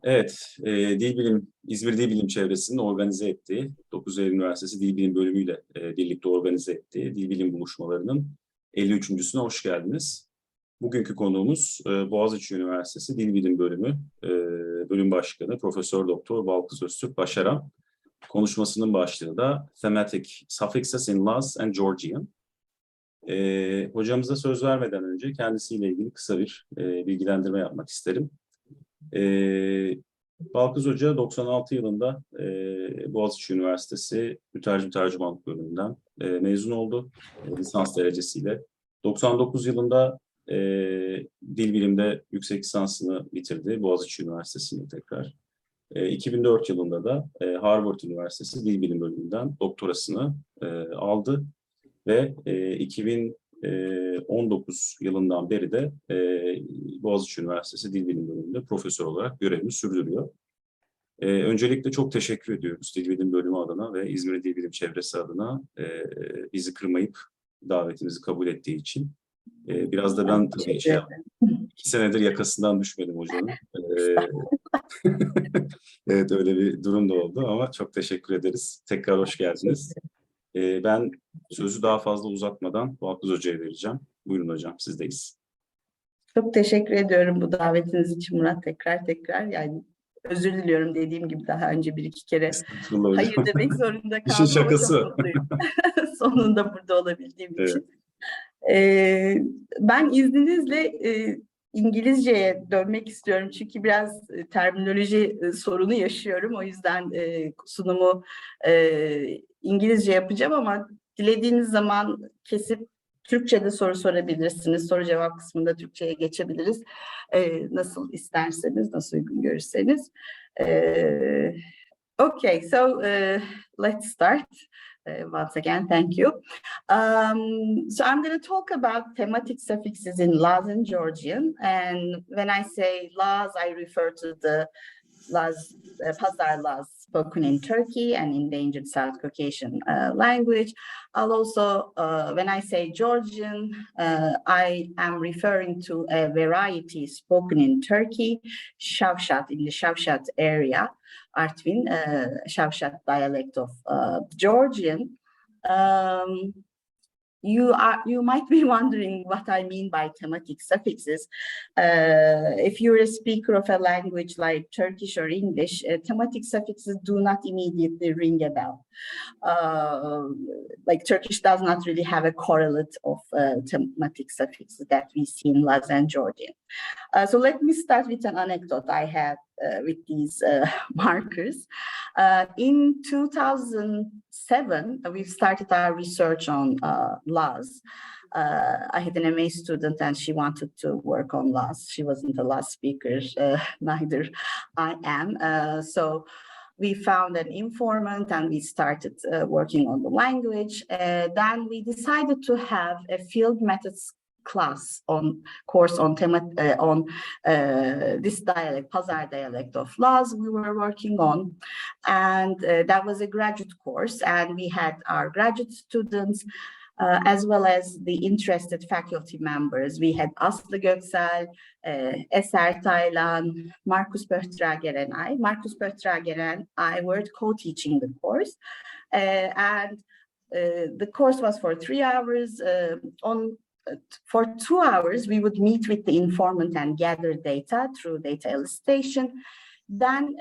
Evet, İzmir Dilbilim Çevresi'nin organize ettiği, 9 Eylül Üniversitesi Dilbilim Bölümü ile birlikte organize ettiği Dilbilim Buluşmaları'nın 53.'süne hoş geldiniz. Bugünkü konuğumuz Boğaziçi Üniversitesi Dilbilim Bölümü Bölüm Başkanı Profesör Doktor Balkız Öztürk Başaran. Konuşmasının başlığı da Thematic Suffixes in Laz and Georgian. Hocamıza söz vermeden önce kendisiyle ilgili kısa bir bilgilendirme yapmak isterim. Balkız Hoca 96 yılında Boğaziçi Üniversitesi Mütercim Tercümanlık Bölümünden mezun oldu lisans derecesiyle. 99 yılında dil bilimde yüksek lisansını bitirdi Boğaziçi Üniversitesi'nde tekrar. 2004 yılında da Harvard Üniversitesi Dil Bilim Bölümünden doktorasını aldı ve 2019 yılından beri de Boğaziçi Üniversitesi Dil Bilim Bölümünde profesör olarak görevini sürdürüyor. Öncelikle çok teşekkür ediyoruz Dil Bilim Bölümü adına ve İzmir Dil Bilim Çevresi adına bizi kırmayıp davetimizi kabul ettiği için. Biraz da ben tabii 2 senedir yakasından düşmedim hocanın. Evet, öyle bir durum da oldu ama çok teşekkür ederiz. Tekrar hoş geldiniz. Ben sözü daha fazla uzatmadan Balkız Hoca'ya vereceğim. Buyurun hocam, sizdeyiz. Çok teşekkür ediyorum bu davetiniz için Murat, tekrar. Yani özür diliyorum, dediğim gibi daha önce bir iki kere hayır demek zorunda kaldım. İşin şakası. Sonunda burada olabildiğim için. Ben izninizle İngilizceye dönmek istiyorum çünkü biraz terminoloji sorunu yaşıyorum. O yüzden sunumu İngilizce yapacağım ama dilediğiniz zaman kesip Türkçe'de soru sorabilirsiniz. Soru cevap kısmında Türkçe'ye geçebiliriz. Nasıl isterseniz, nasıl uygun görürseniz. Okay, so let's start. Once again, thank you. So I'm going to talk about thematic suffixes in Laz and Georgian. And when I say Laz, I refer to the Laz, Pazar Laz spoken in Turkey and endangered South Caucasian language. I'll also, when I say Georgian, I am referring to a variety spoken in Turkey, Şavşat, in the Şavşat area, Artvin, Şavşat dialect of Georgian. You might be wondering what I mean by thematic suffixes. If you're a speaker of a language like Turkish or English, thematic suffixes do not immediately ring a bell. Like Turkish does not really have a correlate of thematic suffixes that we see in Laz and Georgian. So let me start with an anecdote I had with these markers. In 2007, we started our research on Laz. I had an MA student and she wanted to work on Laz. She wasn't a Laz speaker, neither I am. So we found an informant and we started working on the language. Then we decided to have a field methods course on this dialect, Pazar dialect of Laz we were working on, and that was a graduate course, and we had our graduate students as well as the interested faculty members. We had Aslı Göksel, Eser Taylan, Markus Pöhtrager and I. Markus Pöhtrager and I were co-teaching the course, and the course was for 3 hours. For 2 hours, we would meet with the informant and gather data through data elicitation. Then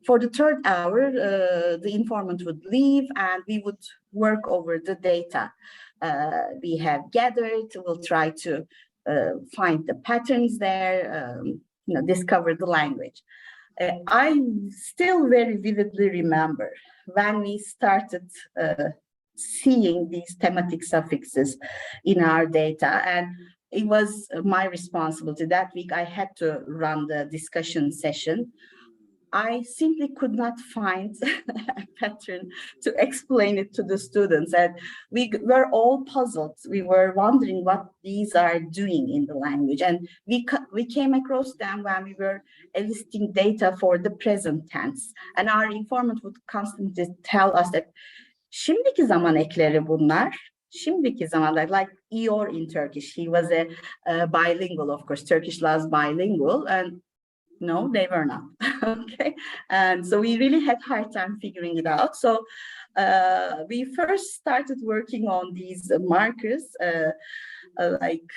for the third hour, the informant would leave and we would work over the data we have gathered. We'll try to find the patterns there, discover the language. I still very vividly remember when we started seeing these thematic suffixes in our data, and it was my responsibility. That week I had to run the discussion session. I simply could not find a pattern to explain it to the students, and we were all puzzled. We were wondering what these are doing in the language, and we came across them when we were eliciting data for the present tense, and our informant would constantly tell us that şimdiki zaman ekleri bunlar. Şimdiki zamanlar, like Eor in Turkish. He was a bilingual, of course, Turkish Laz bilingual, and No, they were not. Okay, and so we really had hard time figuring it out. So we first started working on these markers like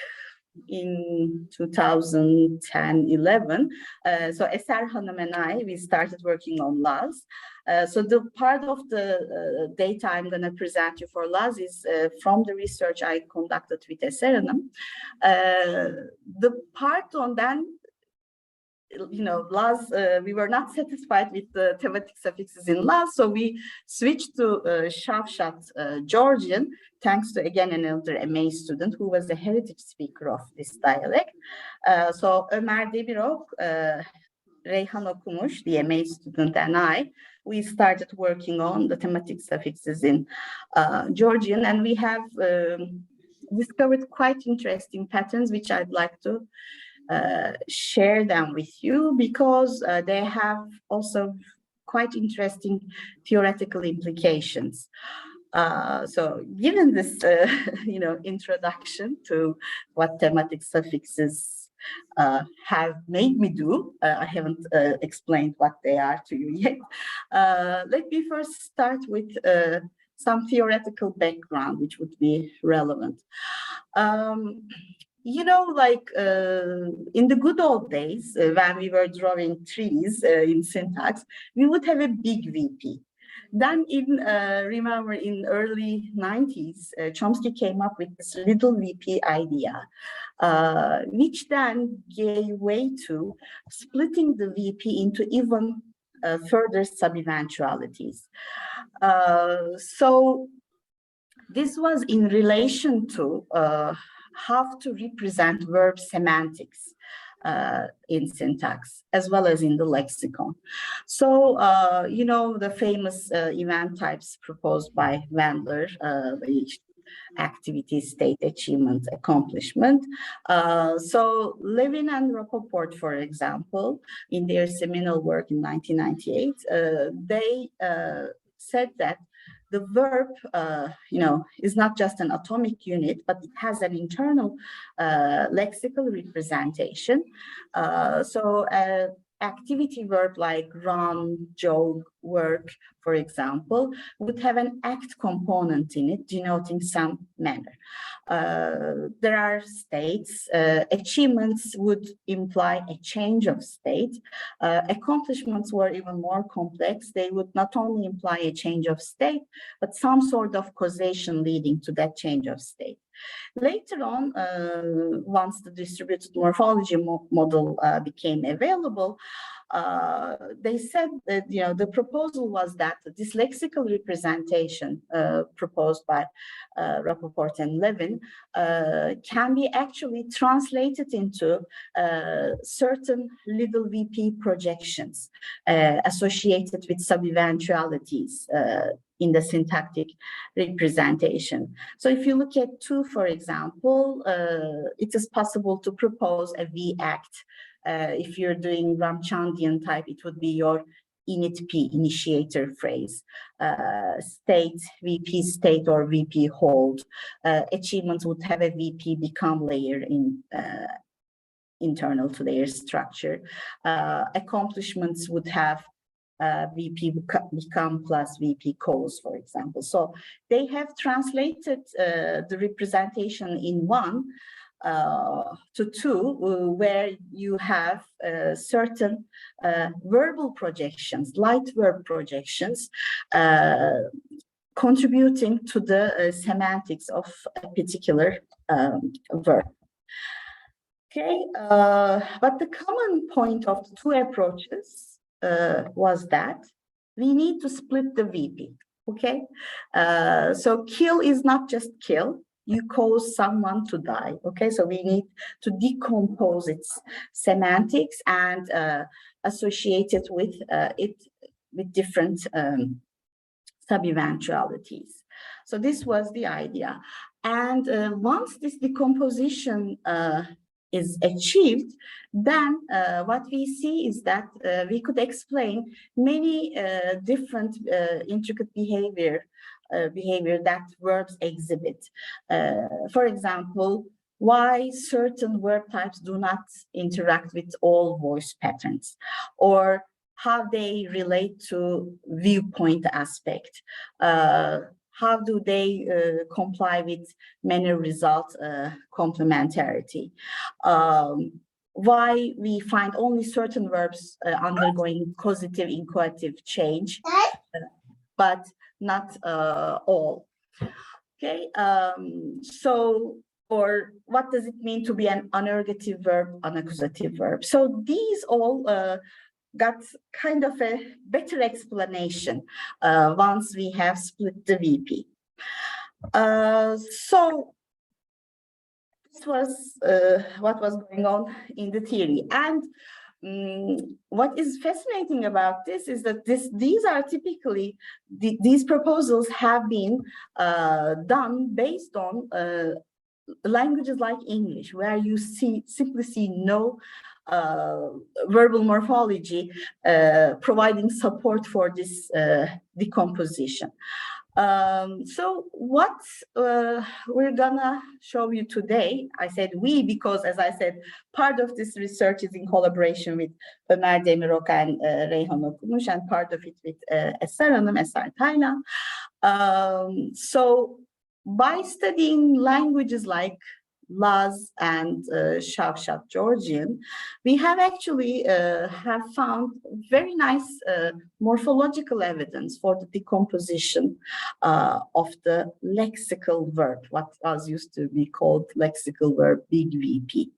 in 2010-11. So Eser Hanım and I, we started working on Laz. So the part of the data I'm going to present you for Laz is from the research I conducted with Eser Hanım. The part on then, you know, Laz, we were not satisfied with the thematic suffixes in Laz, so we switched to Georgian, thanks to, again, another MA student who was the heritage speaker of this dialect. So Ömer Demirok, Reyhan Okumuş, the MA student, and I, we started working on the thematic suffixes in Georgian, and we have discovered quite interesting patterns, which I'd like to share them with you, because they have also quite interesting theoretical implications. So given this, you know, introduction to what thematic suffixes have made me do, I haven't explained what they are to you yet. Let me first start with some theoretical background, which would be relevant. You know, like in the good old days, when we were drawing trees in syntax, we would have a big VP. Then remember in early 90s, Chomsky came up with this little VP idea, which then gave way to splitting the VP into even further sub-eventualities. So this was in relation to how to represent verb semantics in syntax, as well as in the lexicon. So, you know, the famous event types proposed by Wendler, activity, state, achievement, accomplishment. So Levin and Rappaport, for example, in their seminal work in 1998, they said that the verb, you know, is not just an atomic unit, but it has an internal lexical representation. So activity verb like run, jog, work, for example, would have an act component in it, denoting some manner. There are states. Achievements would imply a change of state. Accomplishments were even more complex. They would not only imply a change of state, but some sort of causation leading to that change of state. Later on, once the distributed morphology model became available, they said that, you know, the proposal was that this lexical representation proposed by Rappaport and Levin can be actually translated into certain little VP projections associated with sub-eventualities in the syntactic representation. So if you look at 2, for example, it is possible to propose a V-act. If you're doing Ramchandian type, it would be your init P, initiator phrase. State, VP state or VP hold. Achievements would have a VP become layer in internal to their structure. Accomplishments would have VP become plus VP cause, for example. So they have translated the representation in 1 to 2, where you have certain verbal projections, light verb projections, contributing to the semantics of a particular verb. Okay, but the common point of the 2 approaches was that we need to split the VP, okay? So kill is not just kill, you cause someone to die, okay? So we need to decompose its semantics and associate it with different sub-eventualities. So this was the idea. And once this decomposition is achieved, then what we see is that we could explain many different intricate behavior that verbs exhibit. For example, why certain verb types do not interact with all voice patterns, or how they relate to viewpoint aspect. How do they comply with manner result complementarity? Why we find only certain verbs undergoing causative incoative change, but not all. Okay, or what does it mean to be an anergative verb, unaccusative verb? So these all got kind of a better explanation once we have split the VP. So this was what was going on in the theory. And what is fascinating about this is that these are typically, these proposals have been done based on languages like English, where you simply see no verbal morphology providing support for this decomposition. So what we're gonna show you today, I said we because, as I said, part of this research is in collaboration with Ömer Demirok and Reyhan Okumuş, and part of it with Eser Hanım, Eser Taylan. So by studying languages like Laz and Georgian, we have actually have found very nice morphological evidence for the decomposition of the lexical verb, what was used to be called lexical verb, big VP.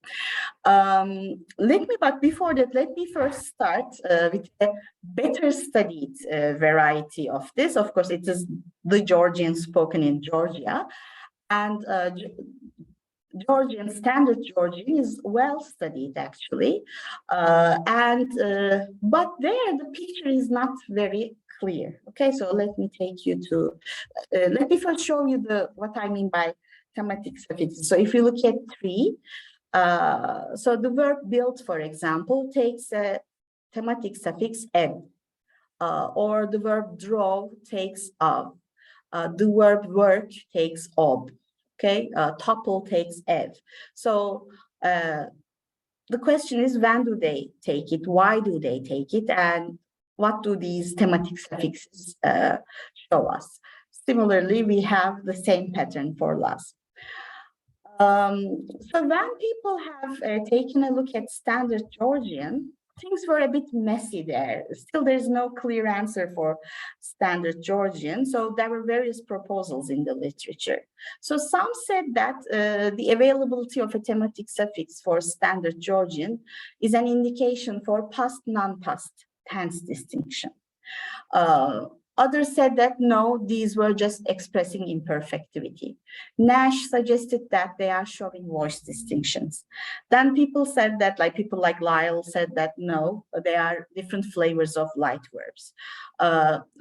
But before that, let me first start with a better studied variety of this. Of course, it is the Georgian spoken in Georgia, and Georgian, standard Georgian is well studied actually, but there the picture is not very clear. Okay, so let me take you to, let me first show you what I mean by thematic suffixes. So if you look at 3, so the verb build, for example, takes a thematic suffix "ed," or the verb draw takes "of," the verb work takes "ob." Okay, tuple takes "ev." So the question is, when do they take it? Why do they take it? And what do these thematic suffixes show us? Similarly, we have the same pattern for Laz. So when people have taken a look at standard Georgian, things were a bit messy there. Still, there's no clear answer for standard Georgian. So there were various proposals in the literature. So some said that the availability of a thematic suffix for standard Georgian is an indication for past, non-past tense distinction. Others said that no, these were just expressing imperfectivity. Nash suggested that they are showing voice distinctions. Then people said that, like people like Lyle said that no, they are different flavors of light verbs.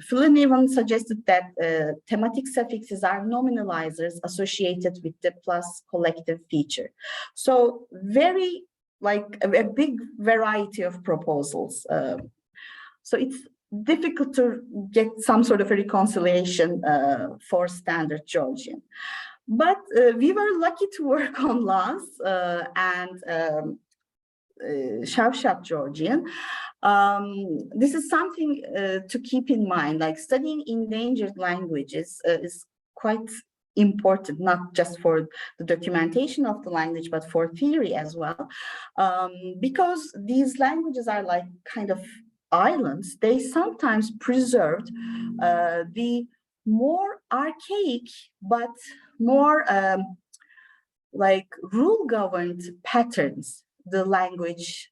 Flynn even suggested that thematic suffixes are nominalizers associated with the plus collective feature. So very, like a big variety of proposals. So it's difficult to get some sort of a reconciliation for standard Georgian. But we were lucky to work on Laz and Georgian. This is something to keep in mind, like studying endangered languages is quite important, not just for the documentation of the language, but for theory as well. Because these languages are like kind of islands, they sometimes preserved the more archaic but more like rule-governed patterns the language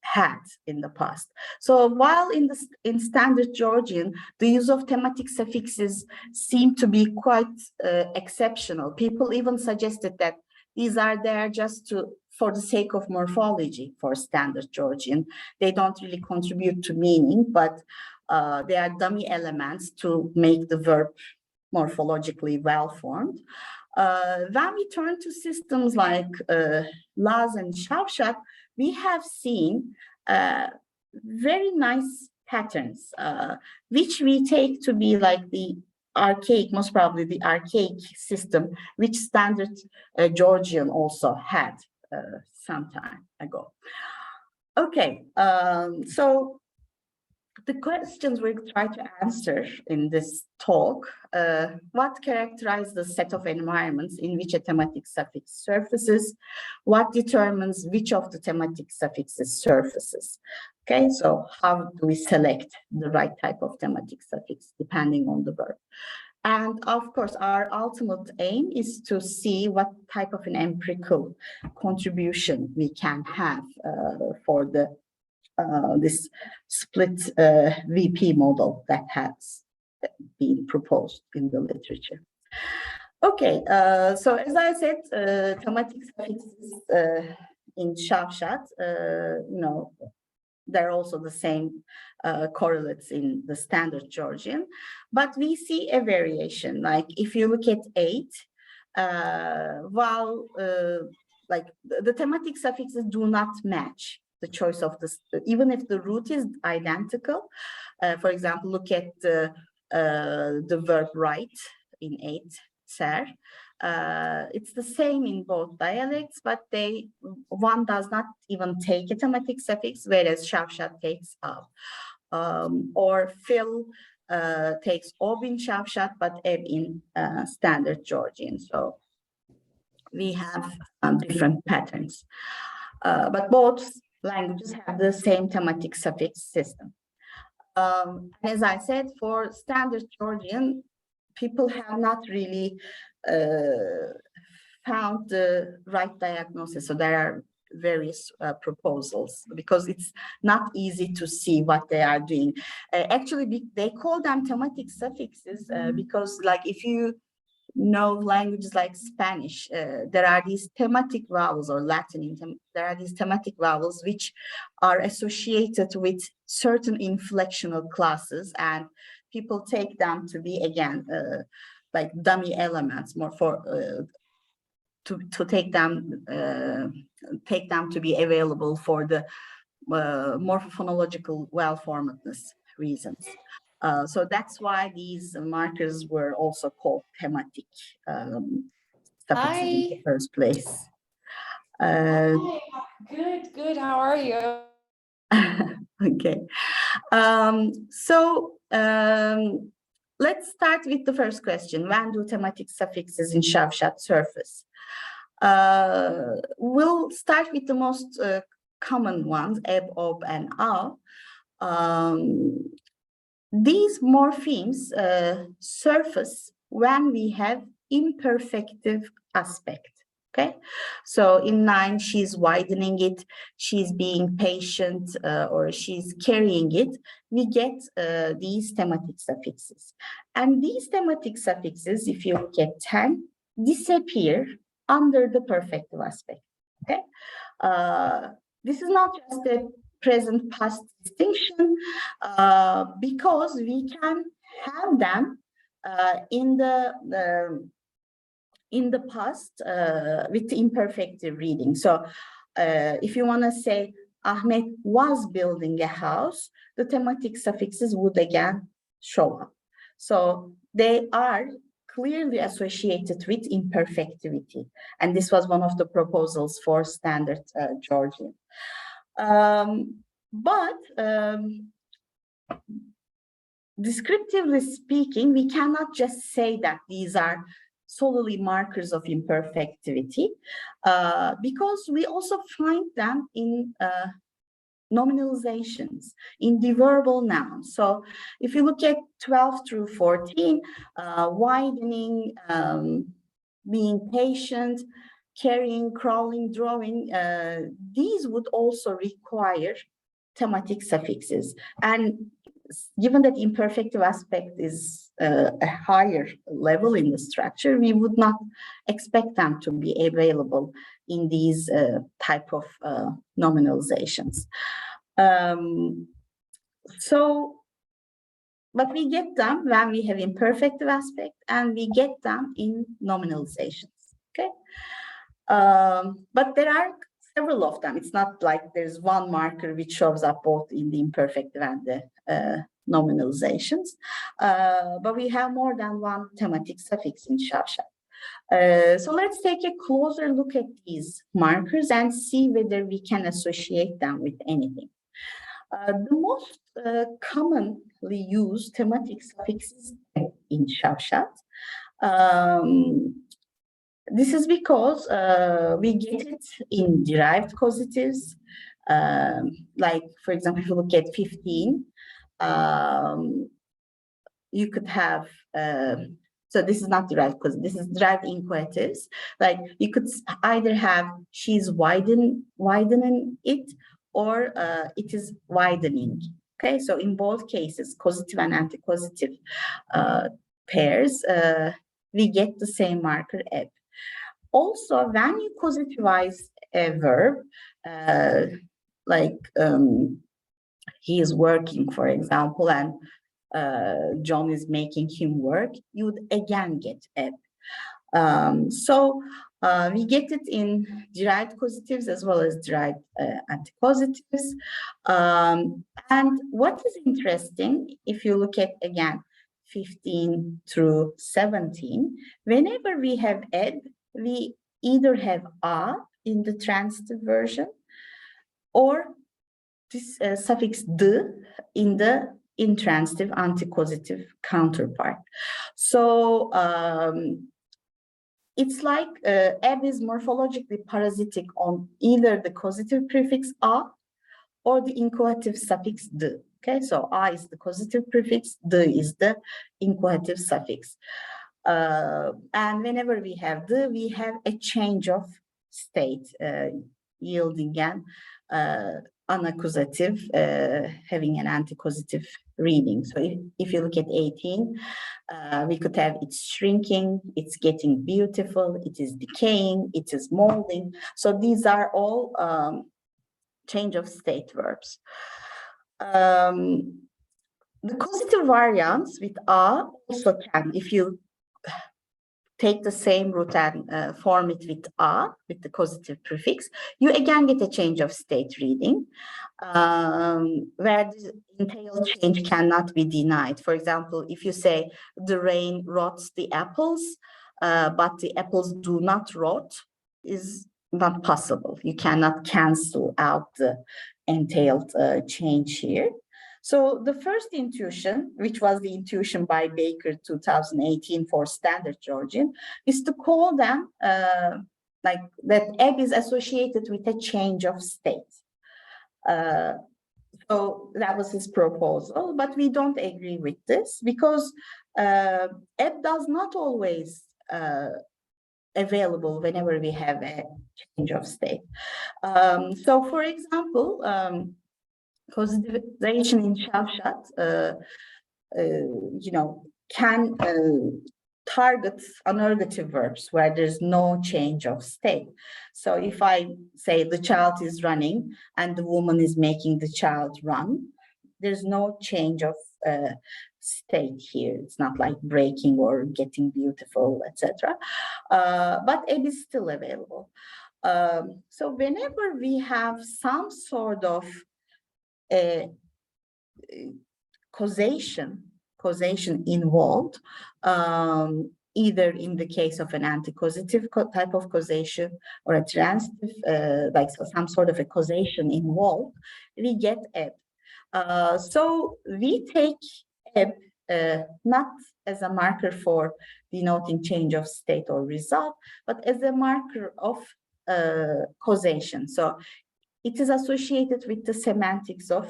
had in the past. So while in standard Georgian, the use of thematic suffixes seemed to be quite exceptional. People even suggested that these are there just for the sake of morphology for standard Georgian. They don't really contribute to meaning, but they are dummy elements to make the verb morphologically well-formed. When we turn to systems like Laz and Georgian, we have seen very nice patterns, which we take to be like the archaic, most probably the archaic system, which standard Georgian also had some time ago. Okay, so the questions we try to answer in this talk, what characterizes the set of environments in which a thematic suffix surfaces? What determines which of the thematic suffixes surfaces? Okay, so how do we select the right type of thematic suffix depending on the verb? And of course, our ultimate aim is to see what type of an empirical contribution we can have for the this split VP model that has been proposed in the literature. Okay, so as I said, thematic suffixes in Şavşat, they're also the same correlates in the standard Georgian, but we see a variation. Like if you look at 8, while like the thematic suffixes do not match the choice of this, even if the root is identical. For example, look at the verb write in 8, ser. It's the same in both dialects, but one does not even take a thematic suffix, whereas Şavşat takes ab. Or fill takes ob in Şavşat, but eb in standard Georgian. So we have different patterns, but both languages have the same thematic suffix system. As I said, for standard Georgian, people have not really found the right diagnosis. So there are various proposals because it's not easy to see what they are doing. Actually, they call them thematic suffixes because, like, if you know languages like Spanish, there are these thematic vowels, or Latin, there are these thematic vowels which are associated with certain inflectional classes, and people take them to be, again, like dummy elements, more for to take them to be available for the morphophonological well-formedness reasons. So that's why these markers were also called thematic suffixes in the first place. Good. How are you? Okay. Let's start with the first question. When do thematic suffixes in Şavşat surface? We'll start with the most common ones, eb, ob, and av. These morphemes surface when we have imperfective aspect. Okay, so in 9, she's widening it, she's being patient, or she's carrying it. We get these thematic suffixes. And these thematic suffixes, if you look at 10, disappear under the perfective aspect. Okay, this is not just a present past distinction, because we can have them in the past with the imperfective reading. So if you want to say Ahmet was building a house, the thematic suffixes would again show up. So they are clearly associated with imperfectivity, and this was one of the proposals for standard Georgian. But descriptively speaking, we cannot just say that these are solely markers of imperfectivity, because we also find them in nominalizations, in the verbal nouns. So if you look at 12 through 14, widening, being patient, carrying, crawling, drawing, these would also require thematic suffixes. And given that imperfective aspect is a higher level in the structure, we would not expect them to be available in these type of nominalizations. But we get them when we have imperfective aspect, and we get them in nominalizations. Okay, but there are several of them. It's not like there's one marker which shows up both in the imperfective and the nominalizations, but we have more than one thematic suffix in Şavşat. So let's take a closer look at these markers and see whether we can associate them with anything. The most commonly used thematic suffixes in Şavşat. This is because we get it in derived causatives. Like, for example, if you look at 15, you could have, so this is not derived because this is derived inquisitives. Like, you could either have she's widening it, or it is widening. Okay, so in both cases, causative and anticausative pairs, we get the same marker eb. Also, when you causativize a verb, like he is working, for example, and John is making him work, you would again get eb. So we get it in derived causatives as well as derived anticausatives. And what is interesting, if you look at, again, 15 through 17, whenever we have eb, we either have a in the transitive version or this suffix d in the intransitive anticausative counterpart. So it's like eb is morphologically parasitic on either the causative prefix a or the incoative suffix d. Okay, so a is the causative prefix, d is the incoative suffix. And whenever we have d, we have a change of state, yielding an unaccusative, having an anticausative reading. So if you look at 18, we could have it's shrinking, it's getting beautiful, it is decaying, it is molding. So these are all change of state verbs. The causative variants with a also can, if you take the same root and form it with a, with the causative prefix, you again get a change of state reading, where the entailed change cannot be denied. For example, if you say the rain rots the apples, but the apples do not rot, is not possible. You cannot cancel out the entailed change here. So the first intuition, which was the intuition by Baker 2018 for Standard Georgian, is to call them like that eb is associated with a change of state. So that was his proposal, but we don't agree with this because eb does not always available whenever we have a change of state. So for example, causativization in Şavşat, can target anergative verbs where there's no change of state. So if I say the child is running and the woman is making the child run, there's no change of state here. It's not like breaking or getting beautiful, etc. But eb is still available. So whenever we have some sort of causation involved, either in the case of an anticausative type of causation or a transitive, like some sort of a causation involved, we get eb. So we take eb not as a marker for denoting change of state or result, but as a marker of causation. So it is associated with the semantics of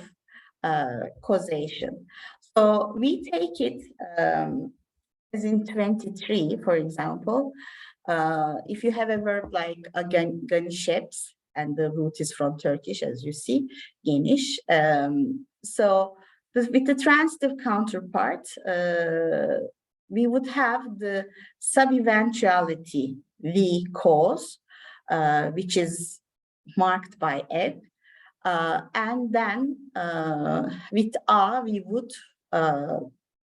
causation. So we take it as in 23, for example, if you have a verb like geniş, and the root is from Turkish, as you see, geniş. So with the transitive counterpart, we would have the sub-eventuality V cause, which is marked by eb, and then with a we would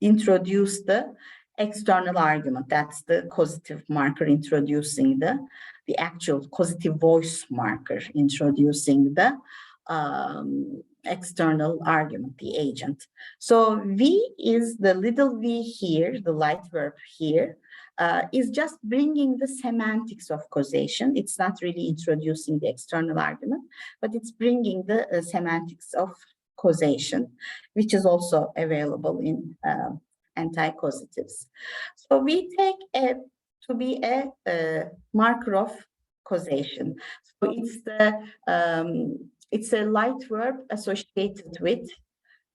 introduce the external argument. That's the causative marker introducing the actual causative voice marker introducing the external argument, the agent. So V is the little v here, the light verb here, is just bringing the semantics of causation. It's not really introducing the external argument, but it's bringing the semantics of causation, which is also available in anti-causatives. So we take A to be a marker of causation. So it's a light verb associated with,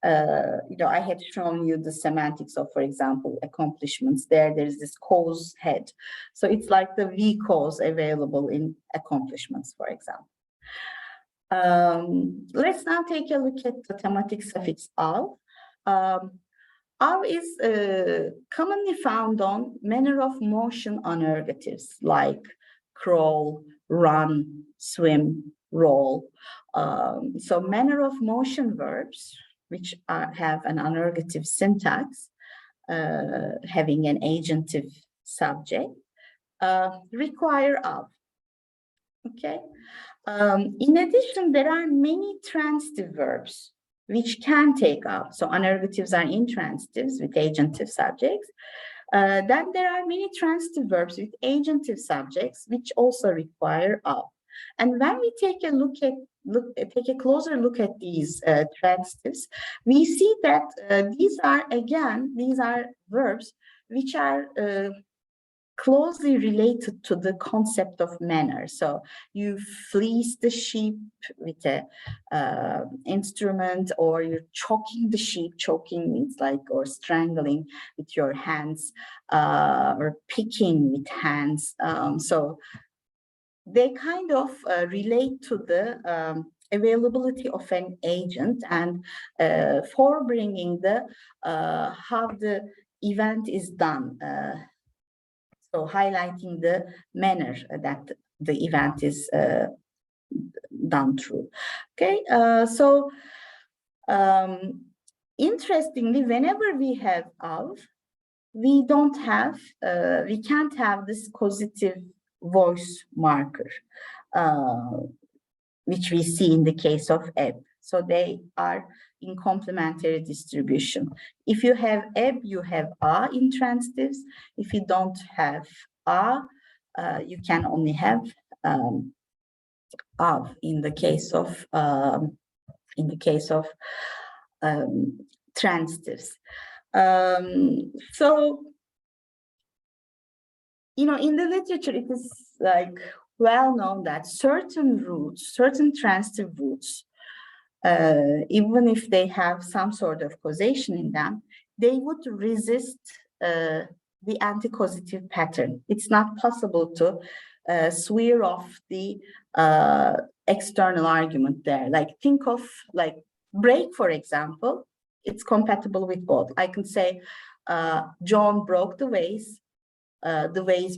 I had shown you the semantics of, for example, accomplishments. There's this cause head. So it's like the V cause available in accomplishments, for example. Let's now take a look at the thematic suffix av. Av is commonly found on manner of motion anergatives like crawl, run, swim, roll. So manner of motion verbs, which have an anergative syntax, having an agentive subject, require av. Okay. In addition, there are many transitive verbs which can take av. So anergatives are intransitives with agentive subjects. Then there are many transitive verbs with agentive subjects which also require av. And when we take a closer look at these transitives, we see that these are verbs which are closely related to the concept of manner. So you fleece the sheep with a instrument, or you're choking the sheep. Choking means or strangling with your hands, or picking with hands. So they kind of relate to the availability of an agent, and for bringing the how the event is done. So highlighting the manner that the event is done through. Okay, so interestingly, whenever we have av, we can't have this causative voice marker, which we see in the case of eb. So they are in complementary distribution. If you have eb, you have a in transitives. If you don't have a, you can only have av in the case of transitives. So in the literature, it is well known that certain roots, certain transitive roots, even if they have some sort of causation in them, they would resist the anti-causative pattern. It's not possible to swear off the external argument there. Think of break, for example. It's compatible with both. I can say John broke the vase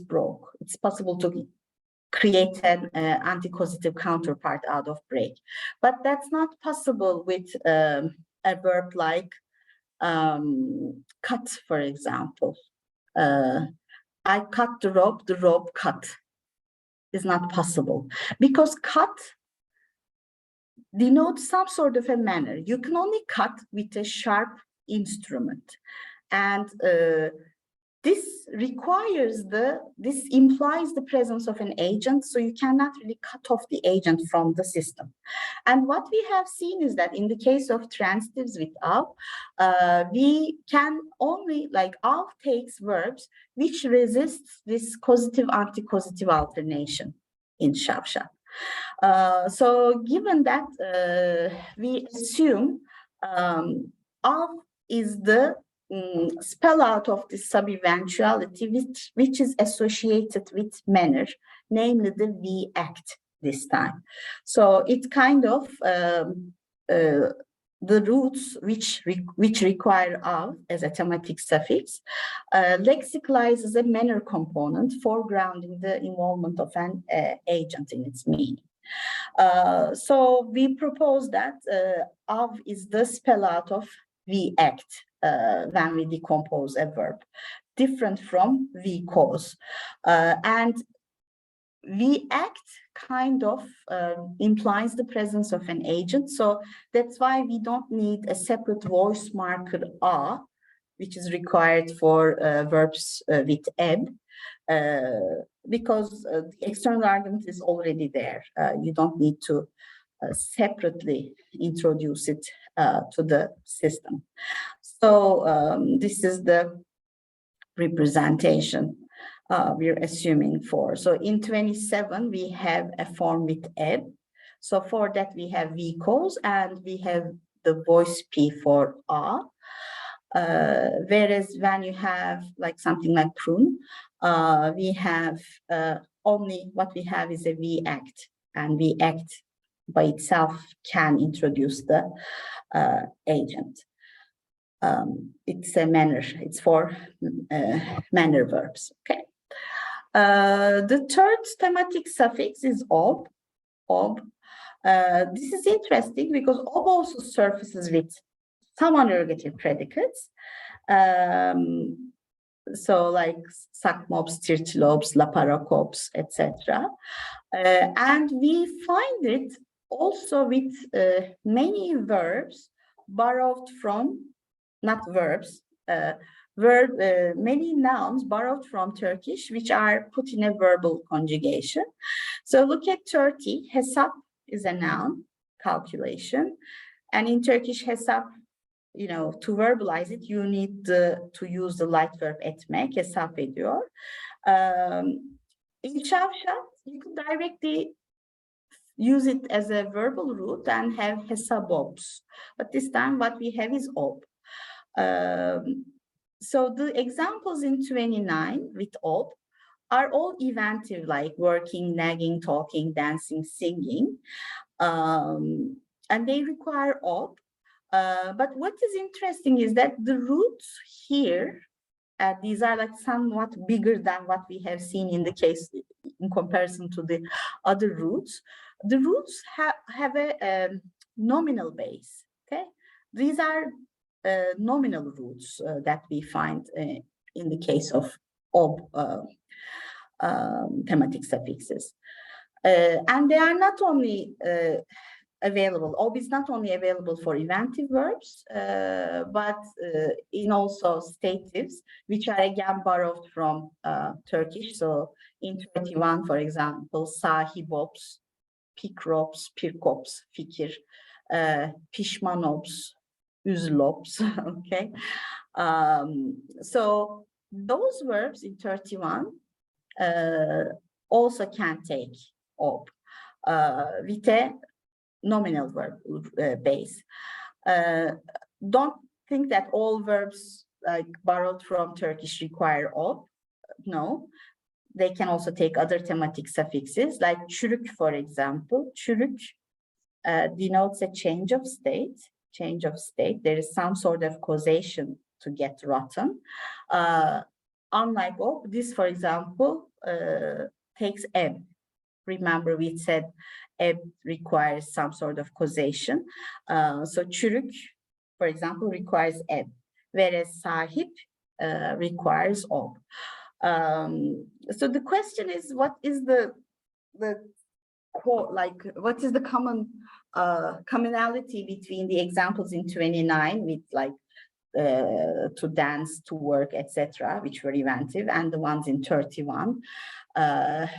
broke. It's possible to create an anti-causative counterpart out of break. But that's not possible with a verb like cut, for example. I cut the rope cut is not possible, because cut denotes some sort of a manner. You can only cut with a sharp instrument, and this implies the presence of an agent, so you cannot really cut off the agent from the system. And what we have seen is that in the case of transitives with av, we can only, av takes verbs which resists this causative anti-causative alternation in Shavshat. So given that, we assume av is the spell out of the sub-eventuality which is associated with manner, namely the V act this time. So it kind of the roots which require av as a thematic suffix lexicalizes a manner component, foregrounding the involvement of an agent in its meaning. So we propose that av is the spell out of V act when we decompose a verb, different from V cause. And we act kind of implies the presence of an agent. So that's why we don't need a separate voice marker a, which is required for verbs with eb, because the external argument is already there. You don't need to separately introduce it to the system. So this is the representation we're assuming for. So in 27, we have a form with eb. So for that, we have vehicles and we have the voice P for a. Whereas when you have like something like prune, we have only what we have is a V act, and V act by itself can introduce the agent. It's a manner, it's for manner verbs, okay? The third thematic suffix is ob. This is interesting because ob also surfaces with some interrogative predicates. So like sakmobs, tirtilobs, laparokobs, etc. And we find it also with many verbs borrowed from, not verbs, many nouns borrowed from Turkish, which are put in a verbal conjugation. So look at 30, hesap is a noun, calculation. And in Turkish, hesap, you know, to verbalize it, you need to use the light verb etmek, hesap ediyor. In Çavşat, you can directly use it as a verbal root and have hesabobs. But this time what we have is ob. So the examples in 29 with ob are all eventive, like working, nagging, talking, dancing, singing. And they require ob. But what is interesting is that the roots here, these are like somewhat bigger than what we have seen in the case in comparison to the other roots. The roots have a nominal base, okay? These are nominal roots that we find in the case of ob thematic suffixes. And they are not only available, ob is not only available for eventive verbs, but in also statives, which are again borrowed from Turkish. So in 31, for example, sahibobs, pikrops, pirkops, fikir, pişmanobs, üzlobs, okay? So those verbs in 31 also can take ob with a nominal verb base. Don't think that all verbs like borrowed from Turkish require ob. No, they can also take other thematic suffixes like çürük, for example. Çürük denotes a change of state. Change of state. There is some sort of causation to get rotten. Unlike ob, this, for example, takes eb. Remember, we said eb requires some sort of causation. So çürük, for example, requires eb, whereas sahip requires ob. So the question is, what is the what is the commonality between the examples in 29 with like to dance, to work, etc., which were eventive, and the ones in 31,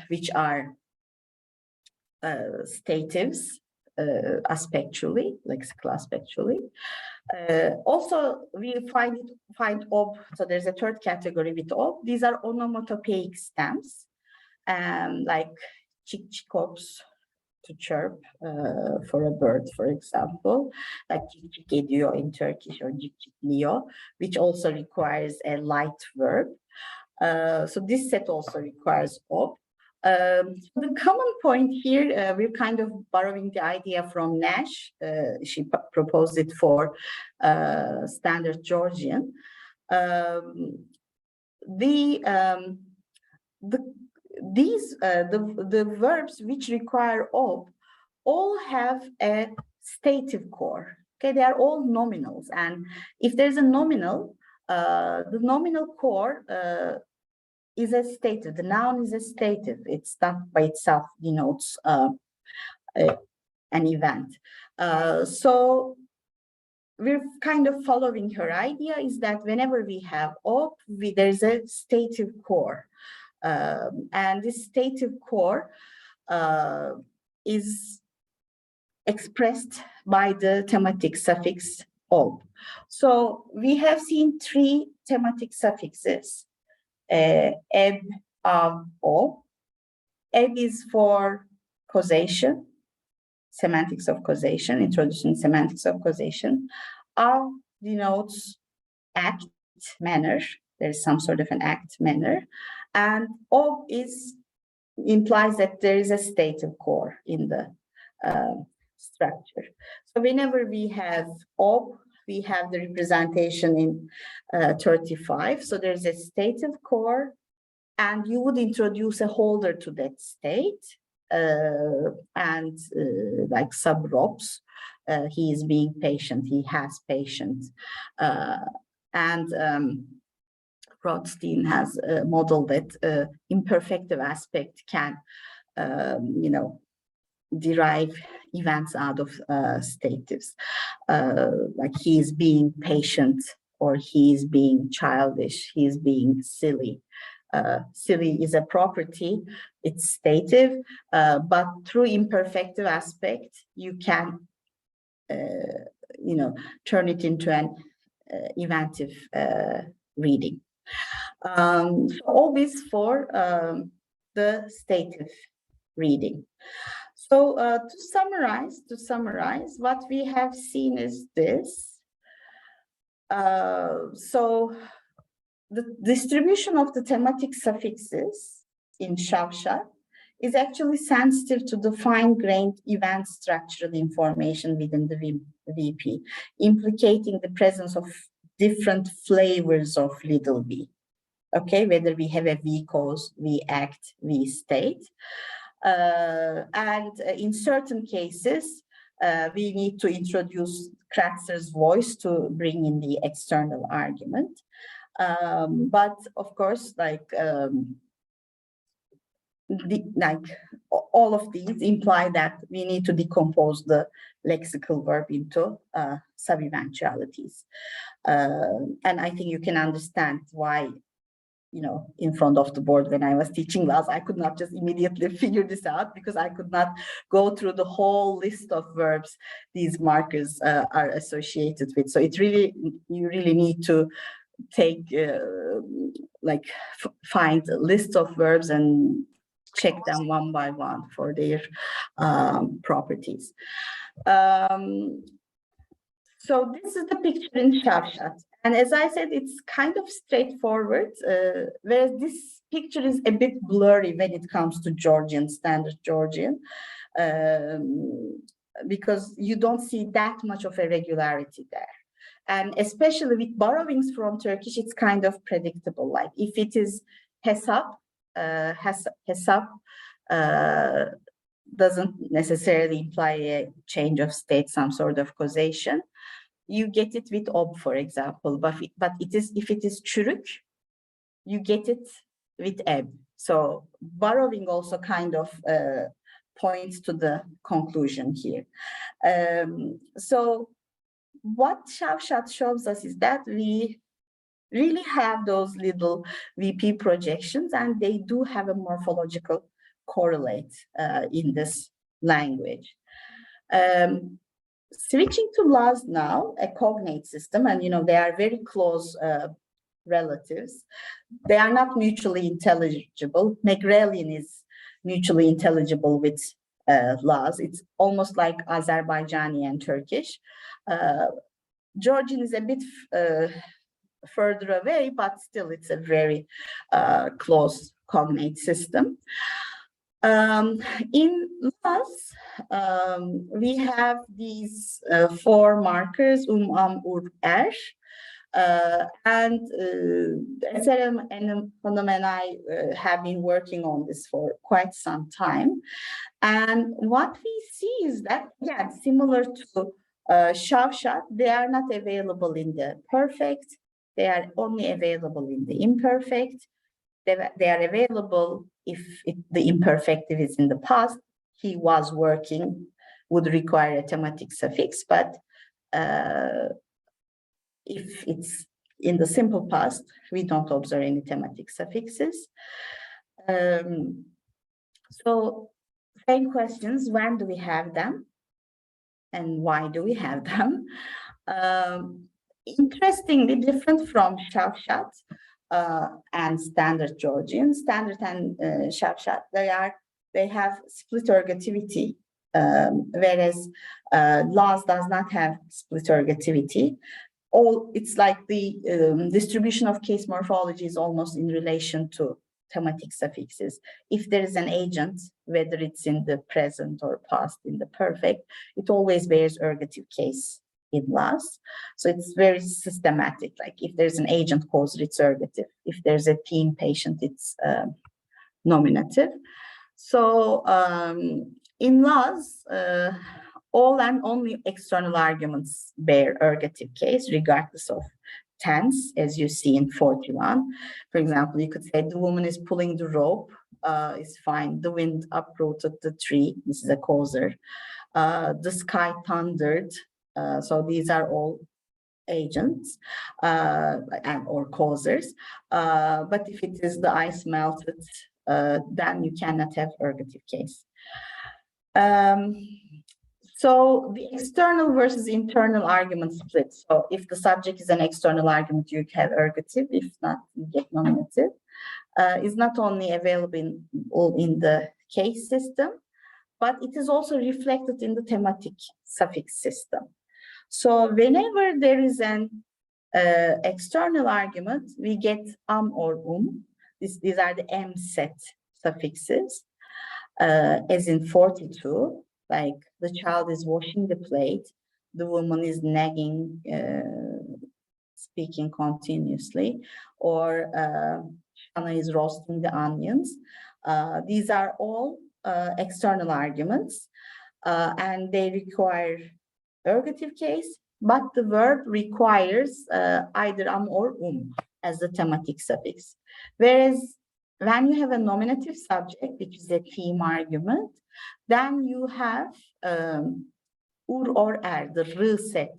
which are statives, aspectually, lexical aspectually. Also, we find ob. So there's a third category with ob. These are onomatopoeic stems, like chik chikops, to chirp for a bird, for example, like cik cik ediyor in Turkish, or cik cikliyor, which also requires a light verb. So this set also requires ob. The common point here, we're kind of borrowing the idea from Nash. She proposed it for standard Georgian. The verbs which require ob all have a stative core. Okay, they are all nominals, and if there's a nominal, the nominal core is a stative. The noun is a stative. It's not by itself denotes an event. So we're kind of following her idea is that whenever we have op, there's a stative core. And this stative core is expressed by the thematic suffix op. So we have seen 3 thematic suffixes, eb, av, op. Eb is for causation, semantics of causation, introducing semantics of causation. Av denotes act, manner. There's some sort of an act, manner. And op implies that there is a stative core in the structure. So whenever we have op, we have the representation in 35. So there's a stative core, and you would introduce a holder to that state, and like sub-robs. He is being patient, he has patience. Rothstein has modeled that imperfective aspect can, derive events out of statives, like he is being patient, or he is being childish, he is being silly. Silly is a property, it's stative, but through imperfective aspect, you can, turn it into an eventive reading. So always for the stative reading. So to summarize, what we have seen is this. So the distribution of the thematic suffixes in Şavşat is actually sensitive to the fine-grained event structural information within the VP, implicating the presence of different flavors of little v. Okay, whether we have a V cause, V act, V state. And in certain cases, we need to introduce Kratzer's voice to bring in the external argument. But of course, all of these imply that we need to decompose the lexical verb into sub-eventualities. And I think you can understand why, in front of the board when I was teaching Laz, I could not just immediately figure this out, because I could not go through the whole list of verbs these markers are associated with. So you really need to take, find a list of verbs and check them one by one for their properties. So this is the picture in Şavşat. And as I said, it's kind of straightforward, whereas this picture is a bit blurry when it comes to Georgian, standard Georgian, because you don't see that much of a regularity there. And especially with borrowings from Turkish, it's kind of predictable. Like if it is hesap, hesap doesn't necessarily imply a change of state, some sort of causation. You get it with ob, for example, but if it is çürük, you get it with eb. So borrowing also kind of points to the conclusion here. So what Şavşat shows us is that we really have those little VP projections, and they do have a morphological correlate in this language. Switching to Laz now, a cognate system, and they are very close relatives. They are not mutually intelligible. Megrelian is mutually intelligible with Laz. It's almost like Azerbaijani and Turkish. Georgian is a bit further away, but still it's a very close cognate system. In Laz, we have these 4 markers, am, ur, er, and Eserem and I have been working on this for quite some time. And what we see is that, again, similar to Şavşat, they are not available in the perfect, they are only available in the imperfect. they are available if the imperfective is in the past. He was working would require a thematic suffix, but if it's in the simple past, we don't observe any thematic suffixes. So same questions, when do we have them? And why do we have them? Interestingly, different from Şavşat and Standard Georgian. Standard and Şavşat, they have split ergativity, whereas Laz does not have split ergativity. It's like the distribution of case morphology is almost in relation to thematic suffixes. If there is an agent, whether it's in the present or past in the perfect, it always bears ergative case in Laz. So it's very systematic. Like if there's an agent causer, it's ergative. If there's a team patient, it's nominative. So in Laz, all and only external arguments bear ergative case, regardless of tense, as you see in 41. For example, you could say the woman is pulling the rope, is fine. The wind uprooted the tree. This is a causer. The sky thundered. So these are all agents and or causers. But if it is the ice melted, then you cannot have ergative case. So the external versus internal argument split. So if the subject is an external argument, you have ergative. If not, you get nominative. Is not only available in the case system, but it is also reflected in the thematic suffix system. So whenever there is an external argument, we get or These are the M set suffixes, as in 42. Like the child is washing the plate, the woman is nagging, speaking continuously, or Anna is roasting the onions. These are all external arguments, and they require ergative case, but the verb requires either or as the thematic suffix. Whereas when you have a nominative subject, which is a theme argument, then you have or the r set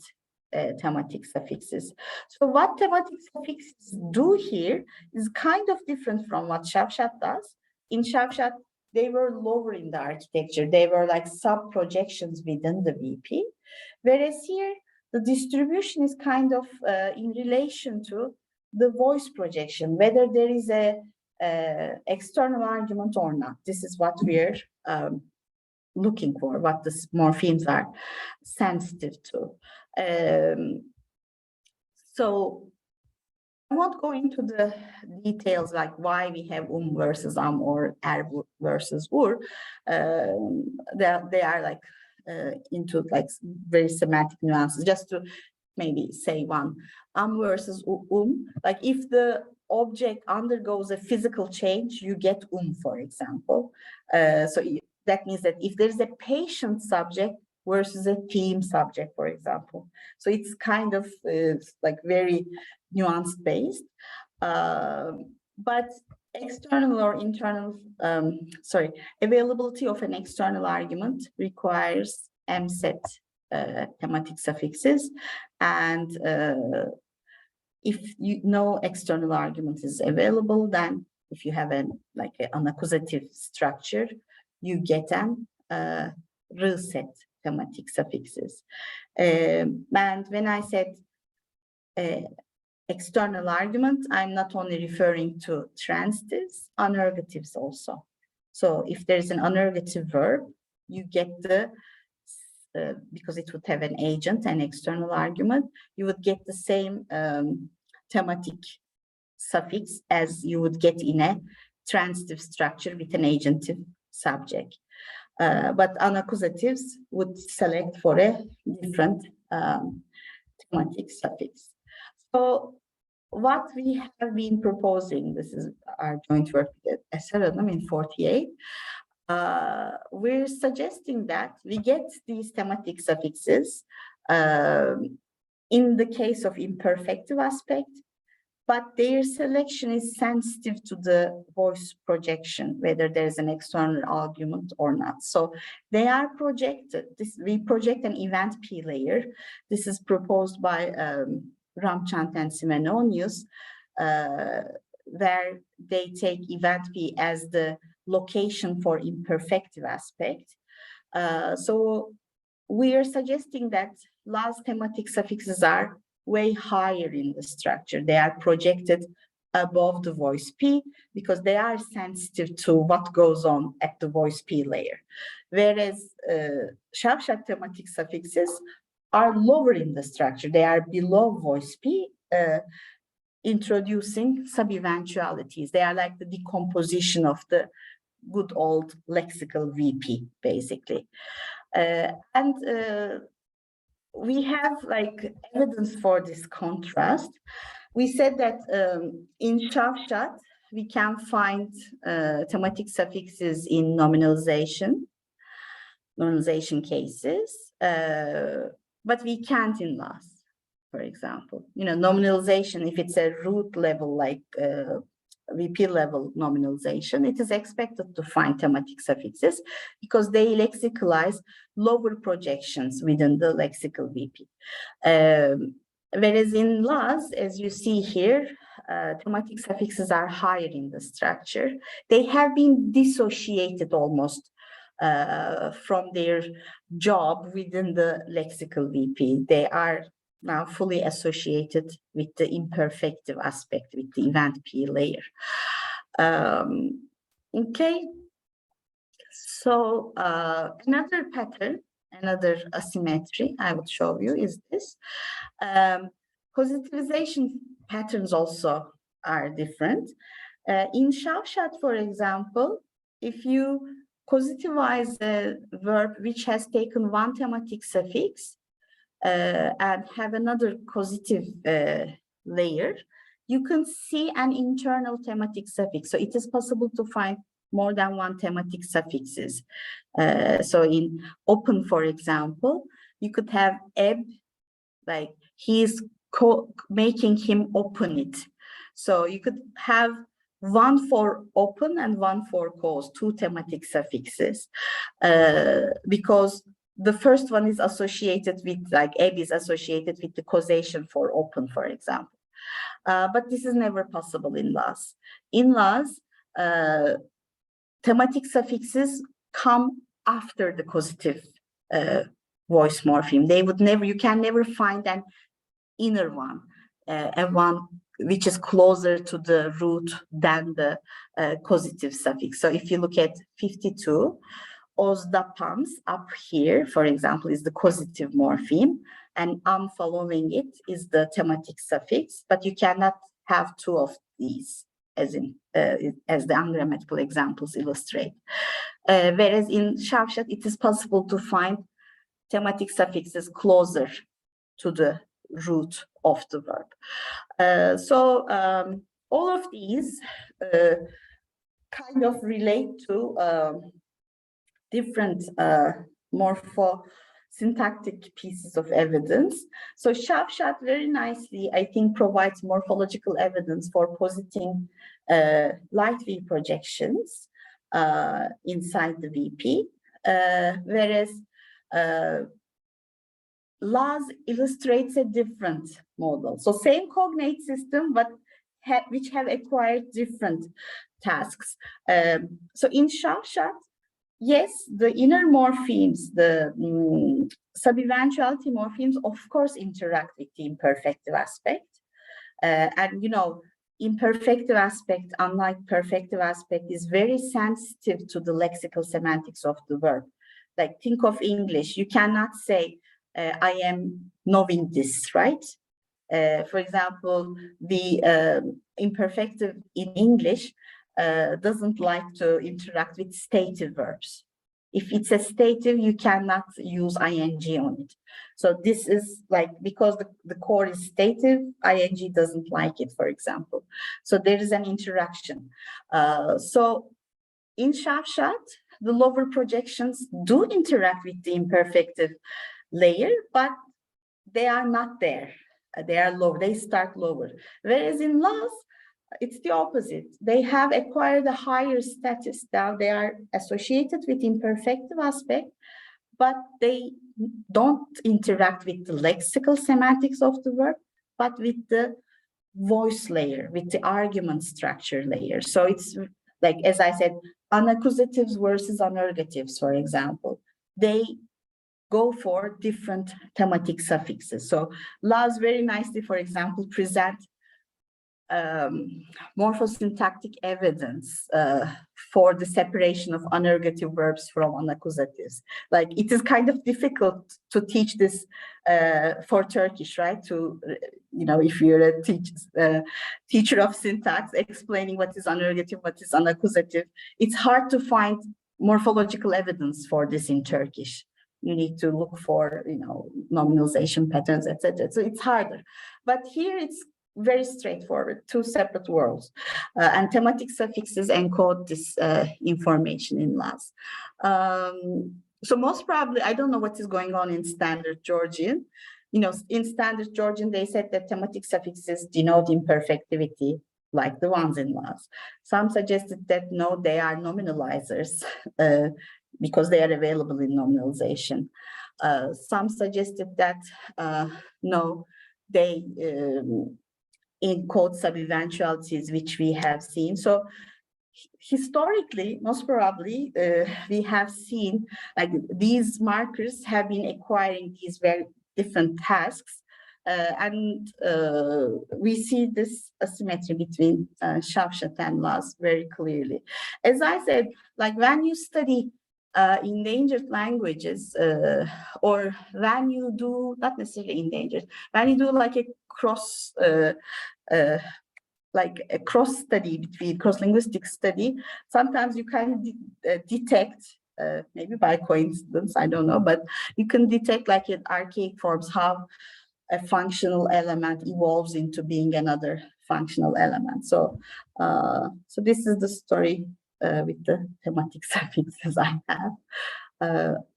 thematic suffixes. So what thematic suffixes do here is kind of different from what Şavşat does. In Şavşat, they were lower in the architecture. They were like sub-projections within the VP. Whereas here, the distribution is kind of in relation to the voice projection, whether there is a external argument or not. This is what we're looking for, what the morphemes are sensitive to. So I won't go into the details like why we have versus or versus ur. They are like into like very semantic nuances. Just to maybe say one, versus like if the object undergoes a physical change, you get for example. So that means that if there's a patient subject versus a theme subject, for example. So it's kind of like very nuanced based. But external or internal, availability of an external argument requires M set thematic suffixes. And if no external argument is available, then if you have an accusative structure, you get an R set thematic suffixes. And when I said external argument, I'm not only referring to transitives, unergatives also. So if there's an unergative verb, you get the, because it would have an agent, an external argument, you would get the same thematic suffix as you would get in a transitive structure with an agentive subject. But unaccusatives would select for a different thematic suffix. So what we have been proposing, this is our joint work with Başaran in 48, we're suggesting that we get these thematic suffixes in the case of imperfective aspect, but their selection is sensitive to the voice projection, whether there's an external argument or not. So they are projected. We project an event P layer. This is proposed by Ramchand and Simenonius, where they take event P as the location for imperfective aspect. So we are suggesting that Laz thematic suffixes are way higher in the structure. They are projected above the voice P because they are sensitive to what goes on at the voice P layer. Whereas Şavşat thematic suffixes are lower in the structure. They are below voice P, introducing sub-eventualities. They are like the decomposition of the good old lexical VP, basically. We have like evidence for this contrast. We said that in Şavşat, we can find thematic suffixes in nominalization cases, but we can't in Laz, for example. You know, nominalization, if it's a root level like VP level nominalization, it is expected to find thematic suffixes because they lexicalize lower projections within the lexical VP. Whereas in Laz, as you see here, thematic suffixes are higher in the structure. They have been dissociated almost from their job within the lexical VP. They are now fully associated with the imperfective aspect, with the event P layer. Okay, so another pattern, another asymmetry I would show you is this. Positivization patterns also are different. In Şavşat, for example, if you positivize a verb which has taken one thematic suffix, and have another causative layer, you can see an internal thematic suffix. So it is possible to find more than one thematic suffixes. So in open, for example, you could have ebb, like he's making him open it. So you could have one for open and one for cause, two thematic suffixes, because the first one is associated with, like ebb is associated with the causation for open, for example. But this is never possible in Laz. In Laz, thematic suffixes come after the causative voice morpheme. They would never, you can never find an inner one, and one which is closer to the root than the causative suffix. So if you look at 52, Ozdapams up here, for example, is the causative morpheme, and following it is the thematic suffix, but you cannot have two of these, as in as the ungrammatical examples illustrate. Whereas in Şavşat, it is possible to find thematic suffixes closer to the root of the verb. So all of these kind of relate to different morpho-syntactic pieces of evidence. So Şavşat very nicely, I think, provides morphological evidence for positing light V projections inside the VP, whereas Laz illustrates a different model. So same cognate system, but which have acquired different tasks. So in Şavşat, yes, the inner morphemes, the sub-eventuality morphemes, of course, interact with the imperfective aspect. And, you know, imperfective aspect, unlike perfective aspect, is very sensitive to the lexical semantics of the verb. Like, think of English. You cannot say, I am knowing this, right? For example, the imperfective in English doesn't like to interact with stative verbs. If it's a stative, you cannot use ing on it. So this is like, because the core is stative, ing doesn't like it, for example. So there is an interaction. So in Şavşat, the lower projections do interact with the imperfective layer, but they are not there. They are low, they start lower. Whereas in Laz, it's the opposite. They have acquired a higher status. Now they are associated with imperfective aspect, but they don't interact with the lexical semantics of the verb, but with the voice layer, with the argument structure layer. So it's like, as I said, unaccusatives versus unergatives, for example. They go for different thematic suffixes. So Laz very nicely, for example, present morphosyntactic evidence for the separation of unergative verbs from unaccusatives. Like, it is kind of difficult to teach this for Turkish, right? To, you know, if you're a teacher of syntax, explaining what is unergative, what is unaccusative, it's hard to find morphological evidence for this in Turkish. You need to look for, you know, nominalization patterns, etc. So it's harder. But here it's very straightforward, two separate worlds. And thematic suffixes encode this information in Laz. So most probably, I don't know what is going on in standard Georgian. You know, in standard Georgian, they said that thematic suffixes denote imperfectivity, like the ones in Laz. Some suggested that no, they are nominalizers, because they are available in nominalization. Some suggested that no, they encode sub-eventualities, which we have seen. So historically, most probably, we have seen like these markers have been acquiring these very different tasks. And we see this asymmetry between Şavşat and Laz very clearly. As I said, like when you study endangered languages, or when you do, not necessarily endangered, when you do like a cross study between cross-linguistic study, sometimes you can detect, maybe by coincidence, I don't know, but you can detect like in archaic forms how a functional element evolves into being another functional element. So, so this is the story with the thematic suffixes I have.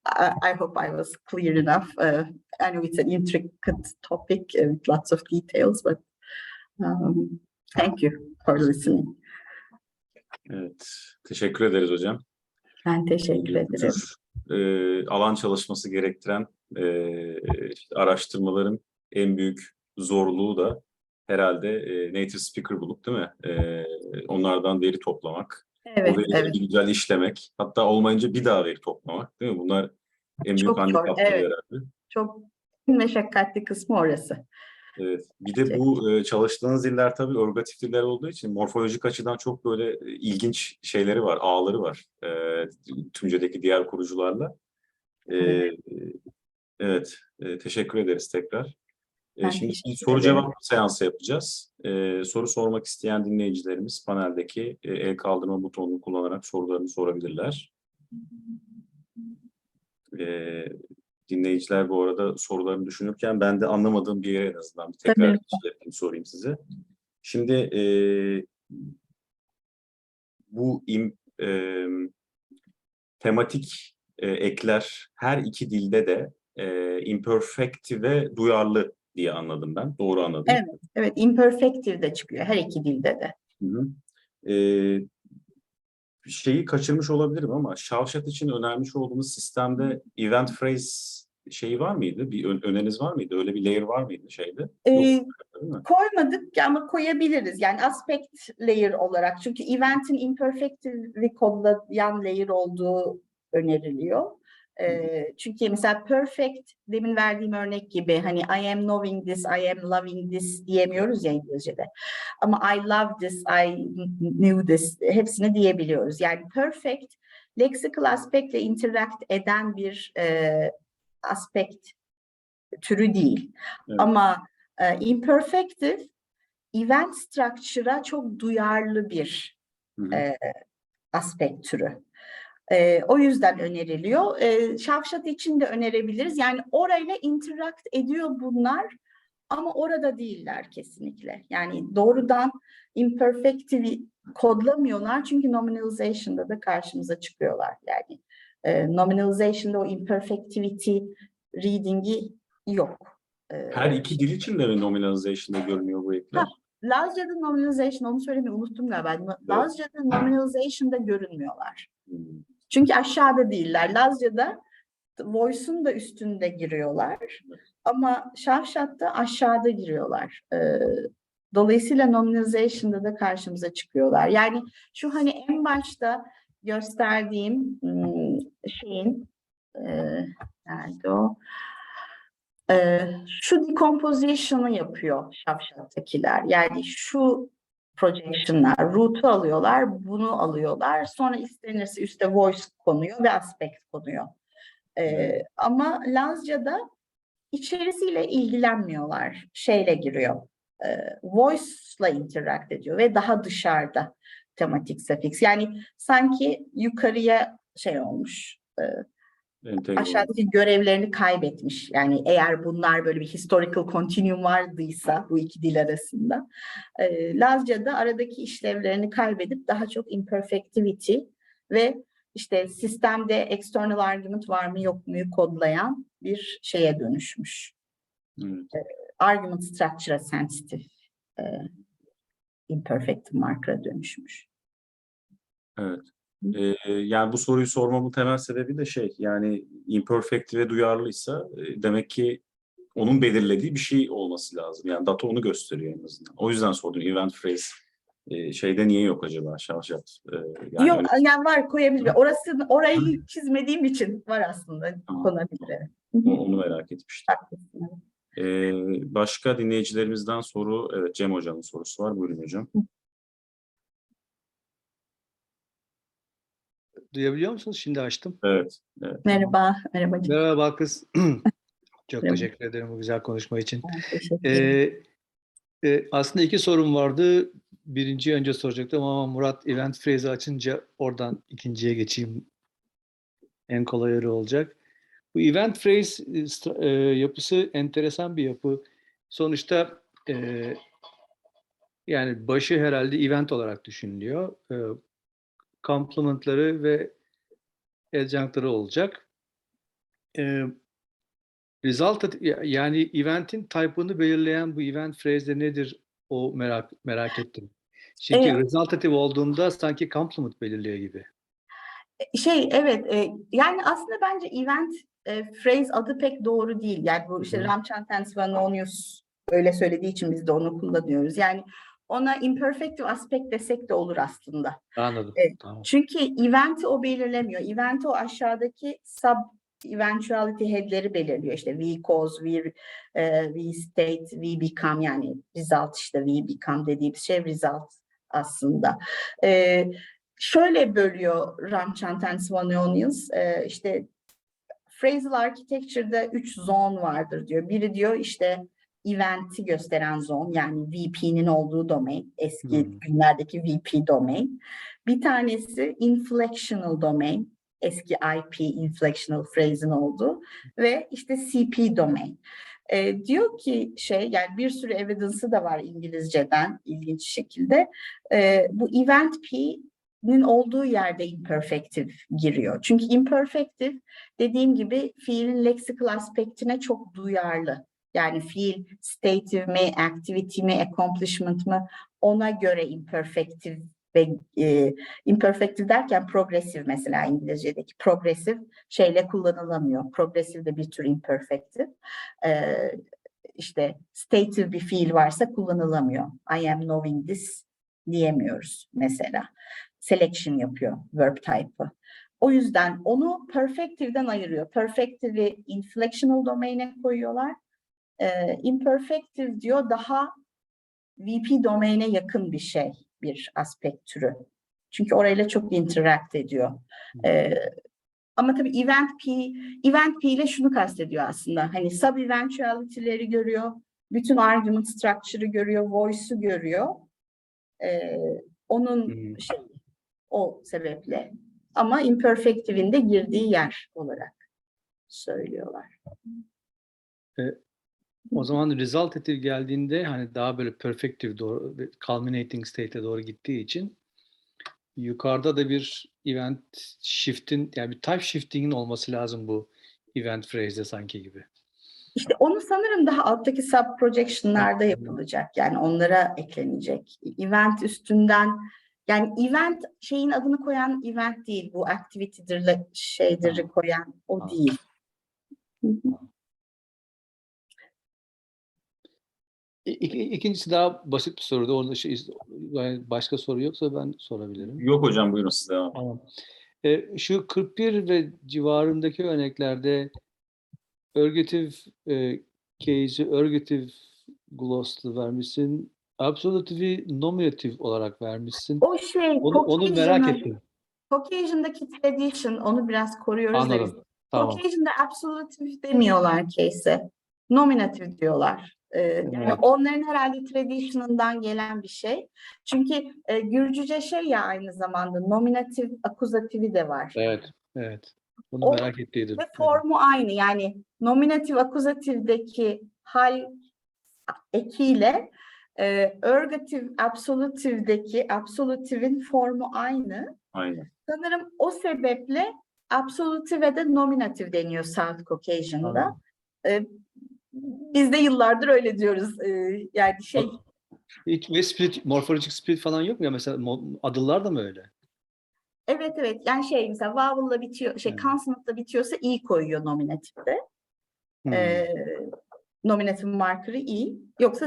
I hope I was clear enough. I know it's an intricate topic with lots of details, but thank you for listening. Evet, teşekkür ederiz hocam. Ben teşekkür ederim. Alan çalışması gerektiren işte araştırmaların en büyük zorluğu da herhalde native speaker bulup, değil mi? Onlardan veri toplamak, Evet, o verileri evet. güzel işlemek, hatta olmayınca bir daha veri toplamak, değil mi? Bunlar en büyük Çok zor, handikapları evet. herhalde. Çok meşakkatli kısmı orası. Evet. Bir de bu çalıştığınız diller tabii örgatif diller olduğu için morfolojik açıdan çok böyle ilginç şeyleri var, ağları var. Tümce'deki diğer kurucularla. Evet, teşekkür ederiz tekrar. Şimdi bir soru cevap seansı yapacağız. Soru sormak isteyen dinleyicilerimiz paneldeki el kaldırma butonunu kullanarak sorularını sorabilirler. Dinleyiciler bu arada sorularını düşünürken ben de anlamadığım bir yere en azından bir tekrar yapayım, sorayım size. Şimdi bu tematik ekler her iki dilde de imperfective'e duyarlı diye anladım ben. Doğru anladım. Evet, evet. Imperfective de çıkıyor her iki dilde de. Şeyi kaçırmış olabilirim ama Şavşat için önermiş olduğumuz sistemde event phrase şeyi var mıydı? Bir öneriniz var mıydı? Öyle bir layer var mıydı şeyde? Yok, koymadık ama koyabiliriz. Yani aspect layer olarak. Çünkü event'in imperfective'i kodlayan layer olduğu öneriliyor. Çünkü mesela perfect, demin verdiğim örnek gibi hani I am knowing this, I am loving this diyemiyoruz ya İngilizce'de. Ama I love this, I knew this hepsini diyebiliyoruz. Yani perfect, lexical aspektle interact eden bir aspekt türü değil. Evet. Ama imperfective, event structure'a çok duyarlı bir aspekt türü. O yüzden öneriliyor. Şavşat için de önerebiliriz. Yani orayla interact ediyor bunlar ama orada değiller kesinlikle. Yani doğrudan imperfective'i kodlamıyorlar çünkü nominalization'da da karşımıza çıkıyorlar. Yani nominalization'da o imperfectivity reading'i yok. Her iki dil için de mi nominalization'da görünüyor bu ekler? Lazca'da nominalization, onu söylemeyi unuttum galiba. Lazca'da nominalization'da görünmüyorlar. Çünkü aşağıda değiller. Lazca'da voice'un da üstünde giriyorlar. Ama Şavşat'ta aşağıda giriyorlar. Dolayısıyla nominalization'da da karşımıza çıkıyorlar. Yani şu hani en başta gösterdiğim şeyin nerede o? Şu decomposition'ı yapıyor Şavşat'takiler. Yani şu projection'lar, root'u alıyorlar, bunu alıyorlar. Sonra istenirse üstte voice konuyor ve aspect konuyor. Ama Lazca'da içerisiyle ilgilenmiyorlar. Şeyle giriyor. Voice'la interact ediyor ve daha dışarıda tematik suffix. Yani sanki yukarıya şey olmuş. Aşağıdaki görevlerini kaybetmiş. Yani eğer bunlar böyle bir historical continuum vardıysa bu iki dil arasında, Lazca'da aradaki işlevlerini kaybedip daha çok imperfectivity ve işte sistemde external argument var mı yok muyu kodlayan bir şeye dönüşmüş. Argument structure'a sensitive imperfective marker'a dönüşmüş. Evet. Yani bu soruyu sormamın temel sebebi de yani imperfective'e duyarlıysa demek ki onun belirlediği bir şey olması lazım. Yani data onu gösteriyor en azından. O yüzden sordum event phrase şeyde niye yok acaba Şavşat? Yok yani var, koyabilir. Orayı çizmediğim için var aslında. Konabilir. Evet. Onu merak etmiştim. Başka dinleyicilerimizden soru, evet Cem Hocam'ın sorusu var. Buyurun hocam. Duyabiliyor musunuz? Şimdi açtım. Evet. Merhaba. Merhaba. Merhaba Balkız. Çok Merhaba. teşekkür ederim bu güzel konuşma için. Teşekkür ederim. Aslında iki sorum vardı. Birinciyi önce soracaktım ama Murat event phrase'i açınca oradan ikinciye geçeyim. En kolay öyle olacak. Bu event phrase yapısı enteresan bir yapı. Sonuçta yani başı herhalde event olarak düşünülüyor. Complement'ları ve adjunct'ları olacak. Yani event'in type'ını belirleyen bu event phrase'de nedir o merak ettim. Çünkü resultative olduğunda sanki complement belirliyor gibi. Evet, yani aslında bence event phrase adı pek doğru değil. Yani bu işte Ramchandran Svanonius öyle söylediği için biz de onu kullanıyoruz. Yani ona imperfective aspect desek de olur aslında. Anladım. Tamam. Çünkü event'i o belirlemiyor. Event'i o aşağıdaki sub eventuality head'leri belirliyor. İşte we cause, we state, we become, yani result, işte we become dediğimiz şey result aslında. Şöyle bölüyor Ramchandran Svanonius, işte phrasal architecture'da 3 zone vardır diyor. Biri diyor işte event'i gösteren zone, yani VP'nin olduğu domain, eski günlerdeki VP domain. Bir tanesi inflectional domain, eski IP inflectional phrase'in olduğu ve işte CP domain. Diyor ki yani bir sürü evidence'ı da var İngilizceden ilginç şekilde. Bu event P'nin olduğu yerde imperfective giriyor. Çünkü imperfective dediğim gibi fiilin lexical aspektine çok duyarlı. Yani fiil stative mi, activity mi, accomplishment mı, ona göre imperfective ve imperfective derken progressive, mesela İngilizce'deki progressive şeyle kullanılamıyor. Progressive de bir tür imperfective. İşte stative bir fiil varsa kullanılamıyor. I am knowing this diyemiyoruz mesela. Selection yapıyor verb type'ı. O yüzden onu perfective'den ayırıyor. Perfective'i inflectional domain'e koyuyorlar. Imperfective diyor daha VP domain'e yakın bir şey, bir aspekt türü. Çünkü orayla çok interact ediyor. Ama tabii event P ile şunu kastediyor aslında. Hani sub eventuality'leri görüyor, bütün argument structure'ı görüyor, voice'u görüyor. Onun o sebeple. Ama imperfective'in de girdiği yer olarak söylüyorlar. O zaman resultative geldiğinde hani daha böyle perfective doğru, culminating state'e doğru gittiği için yukarıda da bir event shift'in, yani bir type shifting'in olması lazım bu event phrase'de sanki gibi. İşte onu sanırım daha alttaki sub-projection'larda yapılacak. Yani onlara eklenecek. Event üstünden, yani event şeyin adını koyan event değil. Bu activity'dir, şeydir koyan o değil. İkincisi daha basit bir sorudu. Orada yani başka soru yoksa ben sorabilirim. Yok hocam, buyurun siz devam. Tamam. Şu 41 ve civarındaki örneklerde ergative case'i ergative gloss'lu vermişsin. Absolutive'i nominative olarak vermişsin. O şey, Onu merak ettim. Caucasian'daki tradition, onu biraz koruyoruz da biz. Anladım. Tamam. Caucasian'da absolutive demiyorlar case'e. Nominative diyorlar. Yani Evet. onların herhalde tradition'ından gelen bir şey. Çünkü Gürcüce şey ya, aynı zamanda nominatif, akuzatifi de var. Evet. Evet. Bunu O merak ettiydim. ve formu aynı. Yani nominatif, akuzatifdeki hal ekiyle ergatif, absolutive'deki absolutive'in formu aynı. Aynen. Sanırım o sebeple absolutive de nominatif deniyor South Caucasian'da. Biz de yıllardır öyle diyoruz. Yani şey... Hiç ve split, morfolojik split falan yok mu ya? Mesela adıllar da mı öyle? Evet evet. Yani şey, mesela vowel'la bitiyor, consonant'la bitiyorsa i koyuyor nominatifte. Nominatif marker'ı i. Yoksa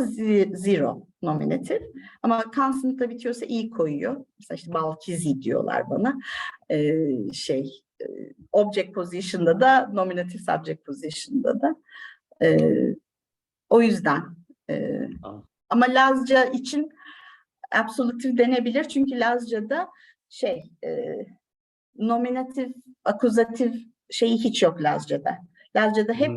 zero nominatif. Ama consonant'la bitiyorsa i koyuyor. Mesela işte Balkizi diyorlar bana. Object position'da da, nominatif subject position'da da. O yüzden. Ama Lazca için absolutif denebilir. Çünkü Lazca'da nominatif, akuzatif şeyi hiç yok Lazca'da. Lazca'da hep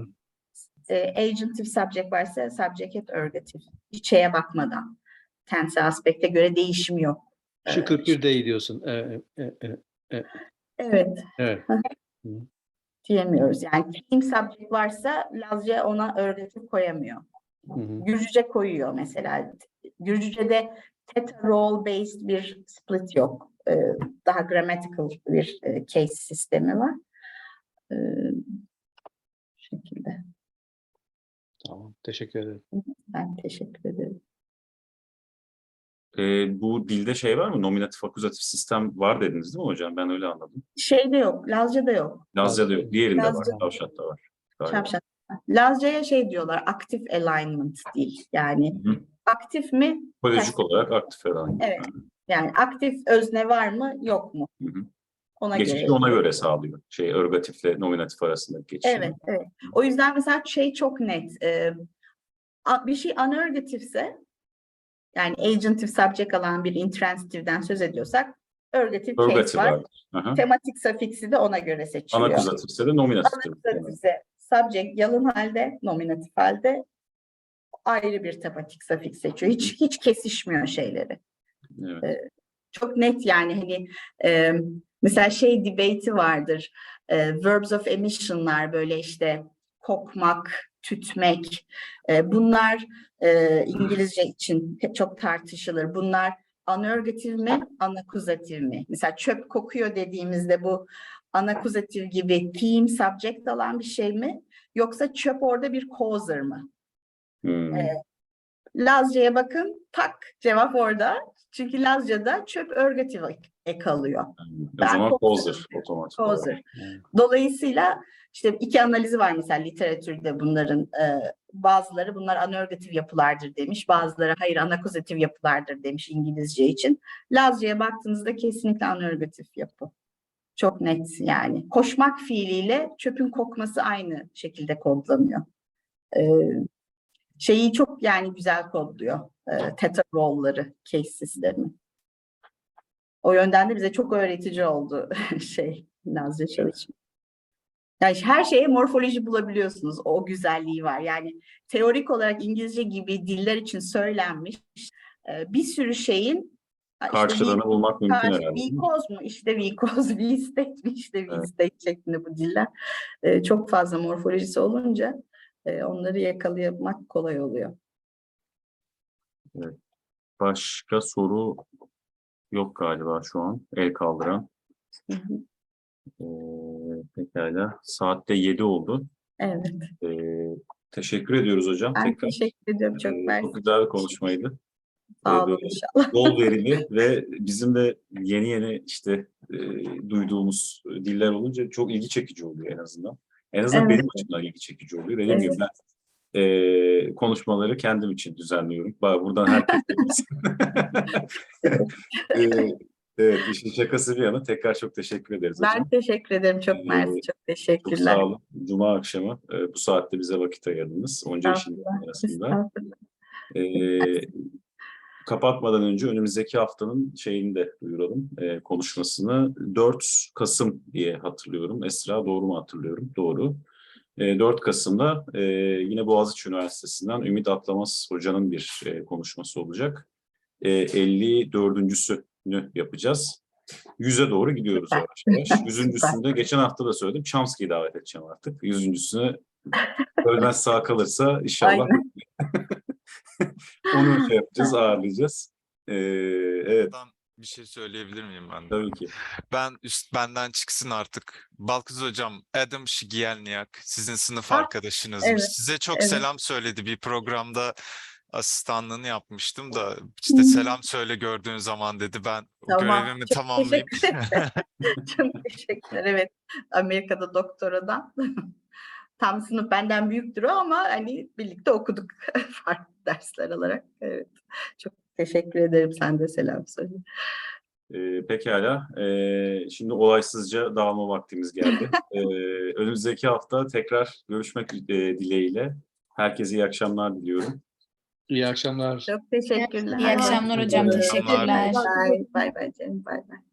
agentive subject varsa subject hep ergatif. Hiç şeye bakmadan. Tense aspekte göre değişim yok. Şu 41 değil diyorsun. Evet. Evet. Diyemiyoruz. Yani team subject varsa Lazca ona ergatif koyamıyor. Gürcüce koyuyor mesela. Gürcüce'de theta role based bir split yok. Daha grammatical bir case sistemi var. Bu şekilde. Tamam. Teşekkür ederim. Ben teşekkür ederim. Bu dilde şey var mı? Nominatif, akuzatif sistem var dediniz değil mi hocam? Ben öyle anladım. Şeyde yok. Lazca'da yok. Lazca'da yok. Diğerinde var. Lazca. Tavşat'ta var. Şapşat. Lazca'ya şey diyorlar. Active alignment değil. Yani aktif mi? Polojik olarak aktif herhalde. Evet. Yani aktif özne var mı? Yok mu? Ona Geçişi göre. ona göre sağlıyor. Ergatifle nominatif arasındaki geçişi. Evet, evet. O yüzden mesela şey çok net. Bir şey anergatifse, yani agentive subject alan bir intransitive'den söz ediyorsak, ergatif case var. Thematic suffix'i de ona göre seçiliyor. Anakuzatifse de nominatiftir. Anakuzatifse subject yalın halde, nominatif halde ayrı bir thematic suffix seçiyor. Hiç kesişmiyor şeyleri. Evet. Çok net yani, hani mesela şey debate'i vardır. Verbs of emission'lar, böyle işte kokmak, tütmek. Bunlar İngilizce için çok tartışılır. Bunlar anergatif mi, anakuzatif mi? Mesela çöp kokuyor dediğimizde bu anakuzatif gibi theme subject alan bir şey mi? Yoksa çöp orada bir causer mı? Lazca'ya bakın, tak, cevap orada. Çünkü Lazca'da çöp ergatif ek alıyor. O zaman causer otomatik olarak. Causer. Dolayısıyla işte iki analizi var mesela literatürde bunların. Bazıları bunlar anergatif yapılardır demiş. Bazıları hayır anakuzatif yapılardır demiş İngilizce için. Lazca'ya baktığınızda kesinlikle anergatif yapı. Çok net yani. Koşmak fiiliyle çöpün kokması aynı şekilde kodlanıyor. Şeyi çok yani güzel kodluyor. Theta roll'ları, case sistemi. O yönden de bize çok öğretici oldu Lazca çalışma. Yani her şeye morfoloji bulabiliyorsunuz. O güzelliği var. Yani teorik olarak İngilizce gibi diller için söylenmiş bir sürü şeyin karşılığını bulmak mümkün herhalde. Vikoz mu? İşte vikoz, V-state mi? İşte V-state şeklinde bu diller. Çok fazla morfolojisi olunca onları yakalamak kolay oluyor. Evet. Başka soru yok galiba şu an. El kaldıran. Pekala. Saatte 7 oldu. Evet. Teşekkür ediyoruz hocam. Ben Tekrar. teşekkür ediyorum. Çok mersi. Çok güzel bir konuşmaydı. Sağ olun Böyle inşallah. bol verili ve bizim de yeni işte duyduğumuz diller olunca çok ilgi çekici oluyor en azından. En azından Evet. benim açımdan ilgi çekici oluyor. Dediğim gibi ben konuşmaları kendim için düzenliyorum. Buradan herkes evet, işin şakası bir yana tekrar çok teşekkür ederiz hocam. Ben teşekkür ederim. Çok mersi. Çok Çok teşekkürler. sağ olun. Cuma akşamı bu saatte bize vakit ayırdınız. Onca işin arasında. Estağfurullah. Kapatmadan önce önümüzdeki haftanın şeyini de duyuralım, konuşmasını. 4 Kasım diye hatırlıyorum. Esra, doğru mu hatırlıyorum? Doğru. 4 Kasım'da yine Boğaziçi Üniversitesi'nden Ümit Atlamaz Hoca'nın bir konuşması olacak. 54.'sünü yapacağız. 100'e doğru gidiyoruz yavaş yavaş. 100.'sünde geçen hafta da söyledim. Chomsky'yi davet edeceğim artık. 100.'sünü ölmez sağ kalırsa inşallah onu şey yapacağız, ağırlayacağız. Evet. Bir şey söyleyebilir miyim ben de? Tabii ki. Benden çıksın artık. Balkız hocam, Adam Şigelniak, sizin sınıf Ah, arkadaşınızmış. evet, Size çok evet. selam söyledi. Bir programda asistanlığını yapmıştım da işte selam söyle gördüğün zaman dedi. Ben Tamam, görevimi çok tamamlayayım. Çok teşekkürler. Evet, Amerika'da doktoradan. Tam sınıf benden büyüktür o ama hani birlikte okuduk farklı dersler alarak. Evet, çok teşekkür ederim. Sen de selam söyle. Pekala. Şimdi olaysızca dağılma vaktimiz geldi. Önümüzdeki hafta tekrar görüşmek dileğiyle. Herkese iyi akşamlar diliyorum. İyi akşamlar. Çok teşekkürler. İyi akşamlar hocam. Teşekkürler. Teşekkürler. Bye bye canım. Bye bye.